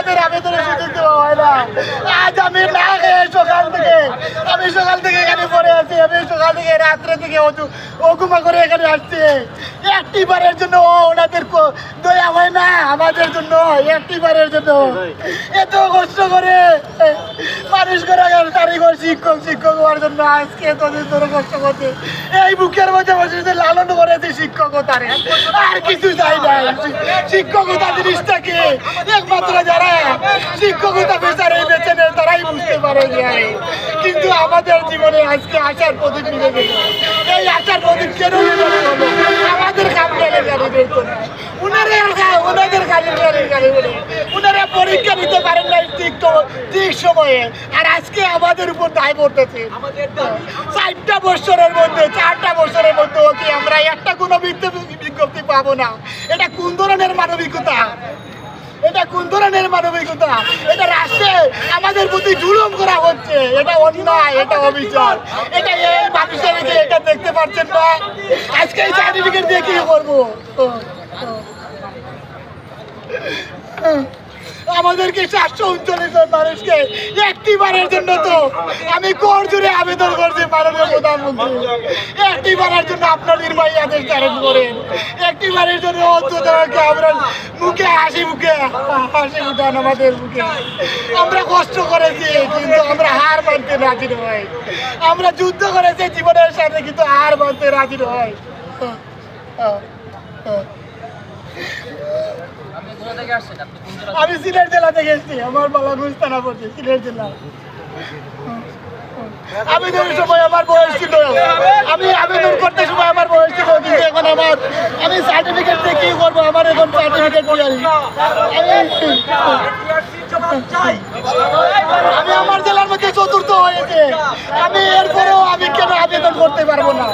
আমাদের আবেদনের সুযোগ দেওয়া হয় না। আজ আমি না খেয়ে সকাল থেকে এখানে পড়ে আছি। আমি সকাল থেকে রাত্রে থেকে ওকুমা করে এখানে আসছি। একটি বারের জন্য ওনাদের দয়া হয় না আমাদের জন্য, একটি বারের জন্য এত কষ্ট করে মানুষ করে কারিগর শিক্ষক হওয়ার জন্য আজকে এতদিন ধরে কষ্ট করছে। এই বুকের মধ্যে বসে লালন করেছে শিক্ষকতারে, আর কিছু চাই না। শিক্ষকতা জিনিসটাকে একমাত্র যারা শিক্ষকতা পেশারে বেছে নেয় তারাই বুঝতে পারে। কিন্তু আমাদের জীবনে আজকে আশার প্রদীপ মিলে গেল। এই আশার প্রদীপ কেন আমাদের কামড়ালে গাড়ি বের করে ওনাদের গাড়ি বলে ওনারা পরীক্ষা নিতে পারেন না ঠিক সময়ে, আর আজকে আমাদের উপর দায় পড়তেছে। 4টা বছরের মধ্যে কি আমরা একটা কোনো বিজ্ঞপ্তি পাবো না? এটা কোন ধরনের মানবিকতা? এটা রাষ্ট্রে আমাদের প্রতি জুলুম করা হচ্ছে। এটা অন্যায়, এটা অবিচার। এটা এই মানুষের এটা দেখতে পাচ্ছেন না। আজকে এই সার্টিফিকেট দিয়ে কি করবো? আমাদেরকে 739 জন মানুষকে একটি বারের জন্য তো আমি কোর্ট জুড়ে আবেদন করছি মাননীয় প্রধানমন্ত্রী, একটি বারের জন্য আপনার নির্বাহী আদেশ জারি করেন। একটি বারের জন্য অন্তত আমরা মুখে হাসি উঠান আমাদের মুখে। আমরা কষ্ট করেছি কিন্তু আমরা হার মানতে রাজি নই। আমরা যুদ্ধ করেছি জীবনের সাথে কিন্তু হার মানতে রাজি নই। আমি সিলেট জেলা থেকে এসেছি। আমার বালাগঞ্জ থানা পড়ছে, সিলেট জেলা। আবেদনের সময় আমার বয়স ছিল, আমি আবেদন করতে সময় আমার বয়স ছিল, কিন্তু এখন আমি সার্টিফিকেট দিয়ে কি করবো? আমার এখন সার্টিফিকেট আমি আমার জেলার মধ্যে চতুর্থ হয়েছে। আমি এরপরেও আমি কেন আবেদন করতে পারবো না?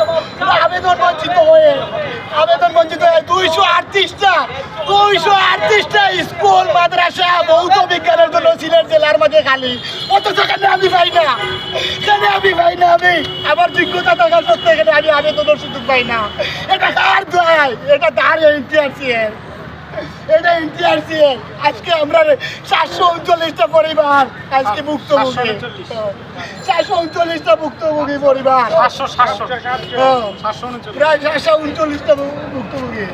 আবেদন বঞ্চিত হয়ে 238টা স্কুল মাদ্রাসা ভৌত বিজ্ঞানের জন্য সিলেট জেলার মধ্যে খালি, অথচ কেন আমি পাই না? আমি আমার যোগ্যতা থাকার সত্ত্বে এখানে আমি আবেদনের সুযোগ পাই না। এটা কার দায়? এটা তার এনটিআরসি। আজকে আমরা 739টা পরিবার আজকে ভুক্তভোগী। 739টা ভুক্তভোগী পরিবার, প্রায় 739টা ভুক্তভোগী।